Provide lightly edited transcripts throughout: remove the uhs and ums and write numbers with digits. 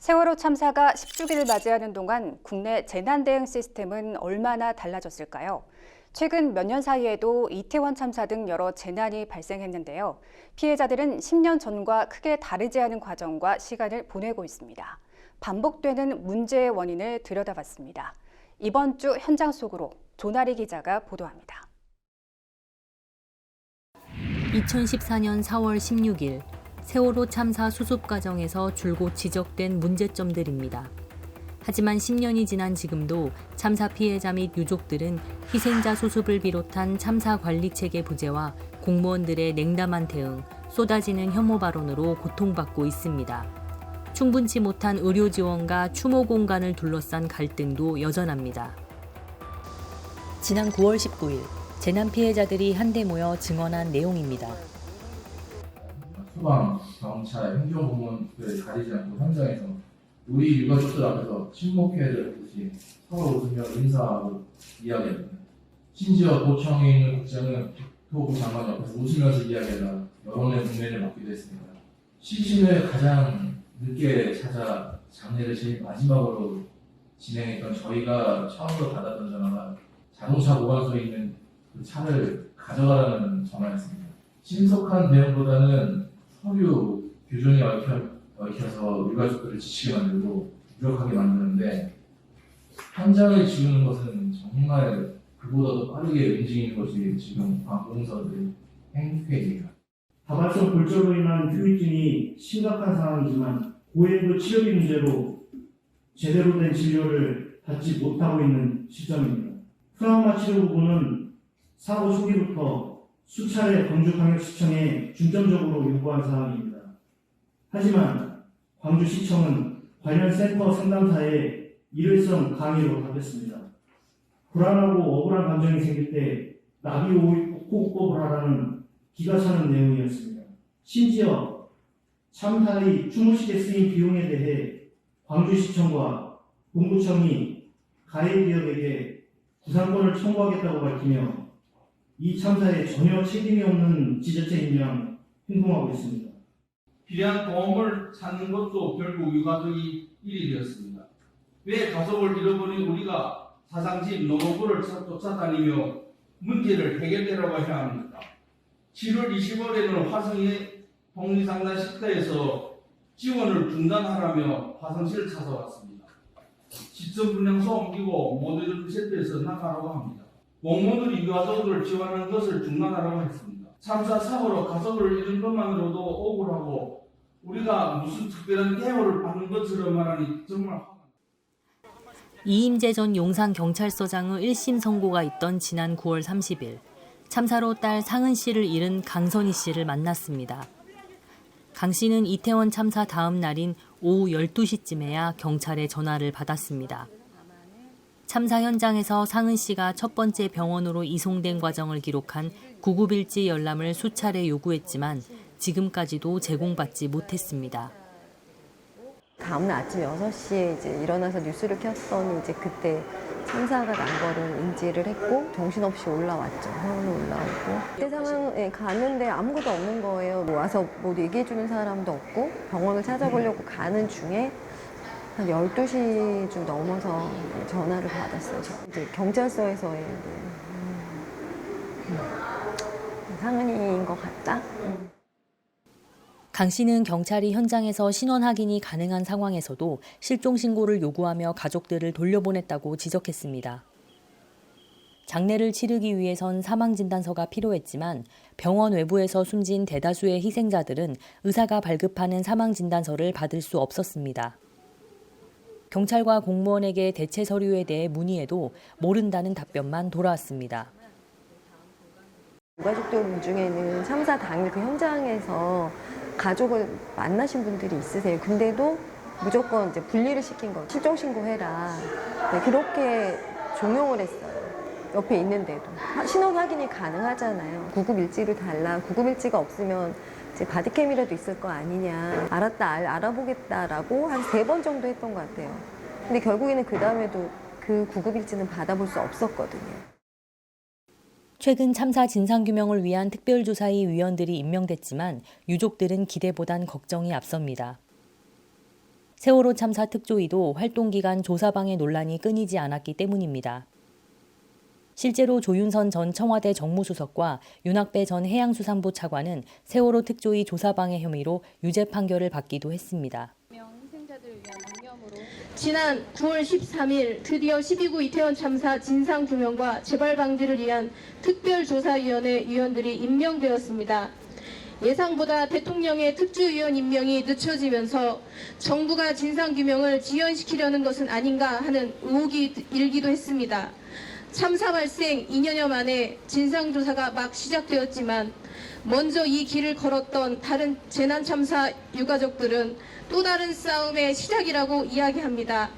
세월호 참사가 10주기를 맞이하는 동안 국내 재난 대응 시스템은 얼마나 달라졌을까요? 최근 몇 년 사이에도 이태원 참사 등 여러 재난이 발생했는데요. 피해자들은 10년 전과 크게 다르지 않은 과정과 시간을 보내고 있습니다. 반복되는 문제의 원인을 들여다봤습니다. 이번 주 현장 속으로 조나리 기자가 보도합니다. 2014년 4월 16일 세월호 참사 수습 과정에서 줄곧 지적된 문제점들입니다. 하지만 10년이 지난 지금도 참사 피해자 및 유족들은 희생자 수습을 비롯한 참사 관리 체계 부재와 공무원들의 냉담한 대응, 쏟아지는 혐오 발언으로 고통받고 있습니다. 충분치 못한 의료 지원과 추모 공간을 둘러싼 갈등도 여전합니다. 지난 9월 19일 재난 피해자들이 한데 모여 증언한 내용입니다. 소방, 경찰, 행정공무원들 가리지 않고 현장에서 우리 유가족들 앞에서 침묵해야 될 듯이 서로 웃으며 인사하고 이야기합니다. 심지어 도청에 있는 국장은 국토부 장관 옆에서 웃으면서 이야기하다 여론의 문매를 맞기도 했습니다. 시신을 가장 늦게 찾아 장례를 제일 마지막으로 진행했던 저희가 처음으로 받았던 전화가 자동차 보관소에 있는 그 차를 가져가라는 전화였습니다. 신속한 대응보다는 서류 규정이 얽혀서 유가족들을 지치게 만들고 무력하게 만드는데 현장을 지우는 것은 정말 그보다도 빠르게 움직이는 것이 지금 공무원들의 행태입니다. 다발성 골절로 인한 후유증이 심각한 상황이지만 고액의 치료비 문제로 제대로 된 진료를 받지 못하고 있는 시점입니다. 트라우마 치료 부분은 사고 초기부터 수차례 광주광역시청에 중점적으로 요구한 사항입니다. 하지만 광주시청은 관련 센터 상담사에 일회성 강의로 답했습니다. 불안하고 억울한 감정이 생길 때 나비 호흡법을 하라는 기가 차는 내용이었습니다. 심지어 참사의 추모식에 쓰인 비용에 대해 광주시청과 본구청이 가해 기업에게 구상권을 청구하겠다고 밝히며 이 참사에 전혀 책임이 없는 지자체인 양 행동하고 있습니다. 필요한 도움을 찾는 것도 결국 유가족이 일이 되었습니다. 왜 가족을 잃어버린 우리가 사상집 노노부를 쫓아다니며 문제를 해결되라고 해야 합니까? 7월 20일에는 화성의 독립상단식터에서 지원을 중단하라며 화성시를 찾아왔습니다. 시점 분량소 옮기고 모듈 세트에서 나가라고 합니다. 공무원들이 유가족들을 지원하는 것을 중단하라고 했습니다. 참사 사고로 가족을 잃은 것만으로도 억울하고 우리가 무슨 특별한 대우를 받는 것처럼 말하니 정말 이임재 전 용산경찰서장의 1심 선고가 있던 지난 9월 30일 참사로 딸 상은 씨를 잃은 강선희 씨를 만났습니다. 강 씨는 이태원 참사 다음 날인 오후 12시쯤에야 경찰의 전화를 받았습니다. 참사 현장에서 상은 씨가 첫 번째 병원으로 이송된 과정을 기록한 구급일지 열람을 수차례 요구했지만 지금까지도 제공받지 못했습니다. 다음날 아침 6시에 이제 일어나서 뉴스를 켰더니 이제 그때 참사가 난 거를 인지를 했고 정신없이 올라왔죠. 서울로 올라오고. 그때 상황에 갔는데 아무것도 없는 거예요. 와서 뭐 얘기해주는 사람도 없고 병원을 찾아보려고 가는 중에 한 12시쯤 넘어서 전화를 받았어요. 이제 경찰서에서의 상은이인 것 같다. 강 씨는 경찰이 현장에서 신원 확인이 가능한 상황에서도 실종 신고를 요구하며 가족들을 돌려보냈다고 지적했습니다. 장례를 치르기 위해선 사망진단서가 필요했지만 병원 외부에서 숨진 대다수의 희생자들은 의사가 발급하는 사망진단서를 받을 수 없었습니다. 경찰과 공무원에게 대체 서류에 대해 문의해도 모른다는 답변만 돌아왔습니다. 유가족들 중에는 참사 당일 그 현장에서 가족을 만나신 분들이 있으세요. 근데도 무조건 이제 분리를 시킨 거, 실종 신고해라. 네, 그렇게 종용을 했어요. 옆에 있는데도 신원 확인이 가능하잖아요. 구급일지를 달라. 구급일지가 없으면 이제 바디캠이라도 있을 거 아니냐. 알았다, 알아보겠다라고 한 3번 정도 했던 것 같아요. 근데 결국에는 그 다음에도 그 구급일지는 받아볼 수 없었거든요. 최근 참사 진상규명을 위한 특별조사위 위원들이 임명됐지만 유족들은 기대보단 걱정이 앞섭니다. 세월호 참사 특조위도 활동 기간 조사방해 논란이 끊이지 않았기 때문입니다. 실제로 조윤선 전 청와대 정무수석과 윤학배 전 해양수산부 차관은 세월호 특조위 조사방해 혐의로 유죄 판결을 받기도 했습니다. 지난 9월 13일 드디어 12구 이태원 참사 진상규명과 재발방지를 위한 특별조사위원회 위원들이 임명되었습니다. 예상보다 대통령의 특조위원 임명이 늦춰지면서 정부가 진상규명을 지연시키려는 것은 아닌가 하는 의혹이 일기도 했습니다. 참사 발생 2년여 만에 진상조사가 막 시작되었지만 먼저 이 길을 걸었던 다른 재난참사 유가족들은 또 다른 싸움의 시작이라고 이야기합니다.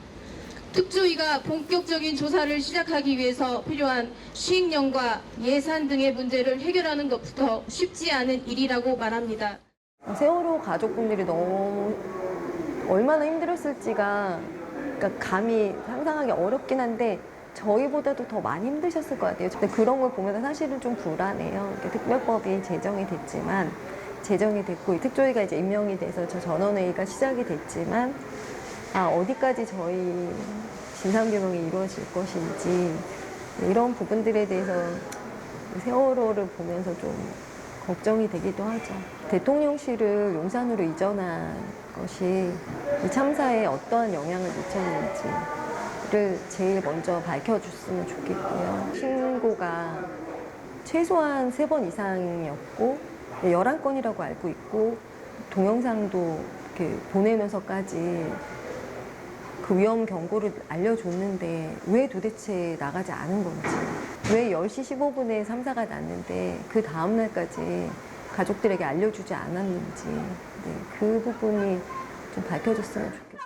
특조위가 본격적인 조사를 시작하기 위해서 필요한 수익령과 예산 등의 문제를 해결하는 것부터 쉽지 않은 일이라고 말합니다. 세월호 가족분들이 너무 얼마나 힘들었을지가 그러니까 감히 상상하기 어렵긴 한데 저희보다도 더 많이 힘드셨을 것 같아요. 근데 그런 걸 보면 사실은 좀 불안해요. 이렇게 특별법이 제정이 됐고 이 특조위가 이제 임명이 돼서 저 전원회의가 시작이 됐지만 어디까지 저희 진상규명이 이루어질 것인지 이런 부분들에 대해서 세월호를 보면서 좀 걱정이 되기도 하죠. 대통령실을 용산으로 이전한 것이 이 참사에 어떠한 영향을 미쳤는지를 제일 먼저 밝혀줬으면 좋겠고요. 신고가 최소한 3번 이상이었고 11건이라고 알고 있고 동영상도 이렇게 보내면서까지 그 위험 경고를 알려줬는데 왜 도대체 나가지 않은 건지, 왜 10시 15분에 참사가 났는데 그 다음 날까지 가족들에게 알려주지 않았는지 그 부분이 좀 밝혀졌으면 좋겠어요.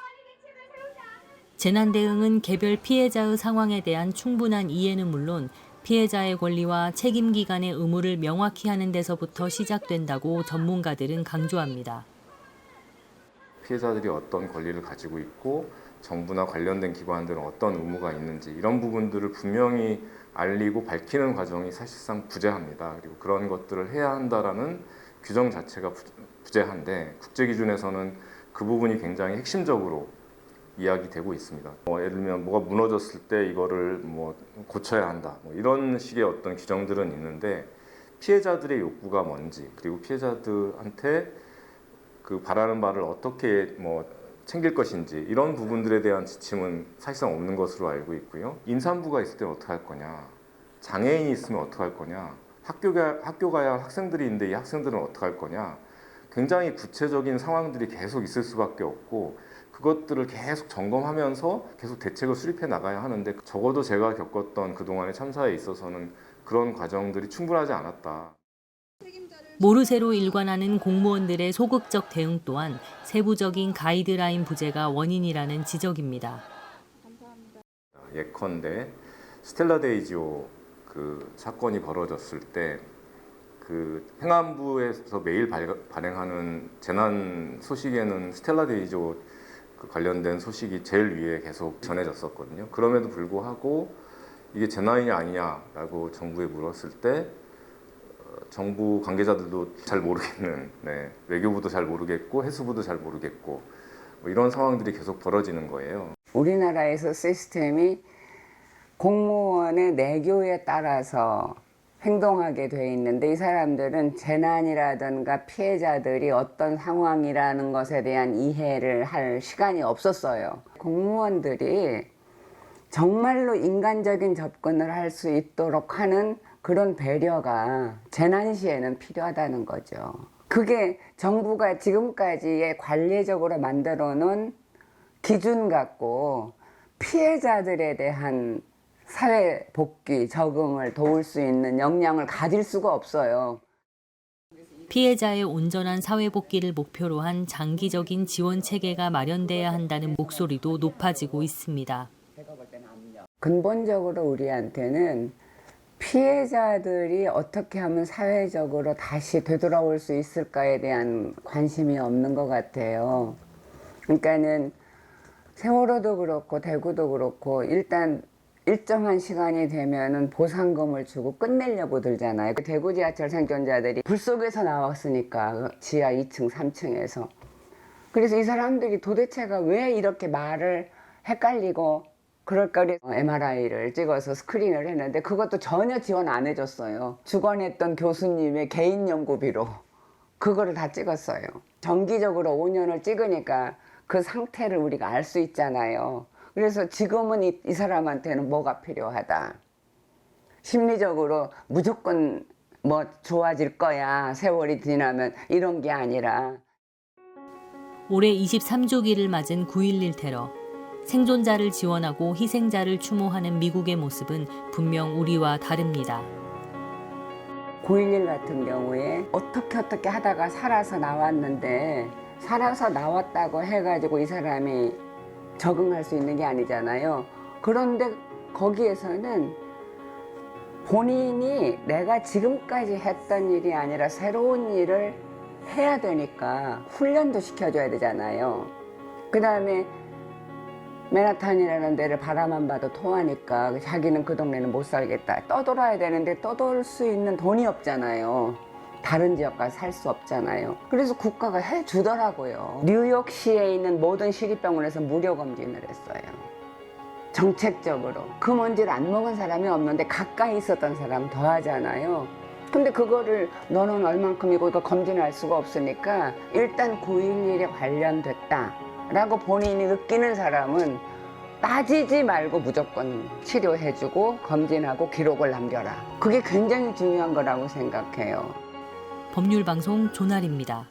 재난 대응은 개별 피해자의 상황에 대한 충분한 이해는 물론 피해자의 권리와 책임 기관의 의무를 명확히 하는 데서부터 시작된다고 전문가들은 강조합니다. 피해자들이 어떤 권리를 가지고 있고 정부나 관련된 기관들은 어떤 의무가 있는지 이런 부분들을 분명히 알리고 밝히는 과정이 사실상 부재합니다. 그리고 그런 것들을 해야 한다라는 규정 자체가 부재한데 국제 기준에서는 그 부분이 굉장히 핵심적으로 이야기되고 있습니다. 예를 들면 뭐가 무너졌을 때 이거를 고쳐야 한다. 이런 식의 어떤 규정들은 있는데 피해자들의 욕구가 뭔지 그리고 피해자들한테 그 바라는 바를 어떻게 챙길 것인지 이런 부분들에 대한 지침은 사실상 없는 것으로 알고 있고요. 임산부가 있을 때 어떻게 할 거냐, 장애인이 있으면 어떻게 할 거냐, 학교 가야 할 학생들이 있는데 이 학생들은 어떻게 할 거냐, 굉장히 구체적인 상황들이 계속 있을 수밖에 없고 그것들을 계속 점검하면서 계속 대책을 수립해 나가야 하는데 적어도 제가 겪었던 그동안의 참사에 있어서는 그런 과정들이 충분하지 않았다. 모르쇠로 일관하는 공무원들의 소극적 대응 또한 세부적인 가이드라인 부재가 원인이라는 지적입니다. 예컨대 스텔라 데이지오 그 사건이 벌어졌을 때 그 행안부에서 매일 발행하는 재난 소식에는 스텔라 데이지오 그 관련된 소식이 제일 위에 계속 전해졌었거든요. 그럼에도 불구하고 이게 재난이 아니냐라고 정부에 물었을 때 정부 관계자들도 잘 모르겠는, 외교부도 잘 모르겠고 해수부도 잘 모르겠고 이런 상황들이 계속 벌어지는 거예요. 우리나라에서 시스템이 공무원의 내교에 따라서 행동하게 돼 있는데 이 사람들은 재난이라든가 피해자들이 어떤 상황이라는 것에 대한 이해를 할 시간이 없었어요. 공무원들이 정말로 인간적인 접근을 할 수 있도록 하는 그런 배려가 재난 시에는 필요하다는 거죠. 그게 정부가 지금까지의 관례적으로 만들어 놓은 기준 갖고 피해자들에 대한 사회 복귀, 적응을 도울 수 있는 역량을 가질 수가 없어요. 피해자의 온전한 사회 복귀를 목표로 한 장기적인 지원 체계가 마련돼야 한다는 목소리도 높아지고 있습니다. 근본적으로 우리한테는 피해자들이 어떻게 하면 사회적으로 다시 되돌아올 수 있을까에 대한 관심이 없는 것 같아요. 그러니까는 세월호도 그렇고 대구도 그렇고 일단 일정한 시간이 되면은 보상금을 주고 끝내려고 들잖아요. 대구 지하철 생존자들이 불 속에서 나왔으니까 지하 2층, 3층에서 그래서 이 사람들이 도대체가 왜 이렇게 말을 헷갈리고 그럴까. 그래서 MRI를 찍어서 스크린을 했는데 그것도 전혀 지원 안 해줬어요. 주관했던 교수님의 개인 연구비로 그거를 다 찍었어요. 정기적으로 5년을 찍으니까 그 상태를 우리가 알 수 있잖아요. 그래서 지금은 이 사람한테는 뭐가 필요하다. 심리적으로 무조건 뭐 좋아질 거야, 세월이 지나면, 이런 게 아니라. 올해 23주기를 맞은 9.11 테러. 생존자를 지원하고 희생자를 추모하는 미국의 모습은 분명 우리와 다릅니다. 9.11 같은 경우에 어떻게 하다가 살아서 나왔는데, 살아서 나왔다고 해가지고 이 사람이 적응할 수 있는 게 아니잖아요. 그런데 거기에서는 본인이 내가 지금까지 했던 일이 아니라 새로운 일을 해야 되니까 훈련도 시켜줘야 되잖아요. 그 다음에 맨하탄이라는 데를 바라만 봐도 토하니까 자기는 그 동네는 못 살겠다. 떠돌아야 되는데 떠돌 수 있는 돈이 없잖아요. 다른 지역 가서 살 수 없잖아요. 그래서 국가가 해주더라고요. 뉴욕시에 있는 모든 시립병원에서 무료 검진을 했어요. 정책적으로. 그 먼지를 안 먹은 사람이 없는데 가까이 있었던 사람 더 하잖아요. 근데 그거를 너는 얼만큼이고 이거 검진할 수가 없으니까 일단 9.11에 관련됐다 라고 본인이 느끼는 사람은 따지지 말고 무조건 치료해주고 검진하고 기록을 남겨라. 그게 굉장히 중요한 거라고 생각해요. 법률방송 조날입니다.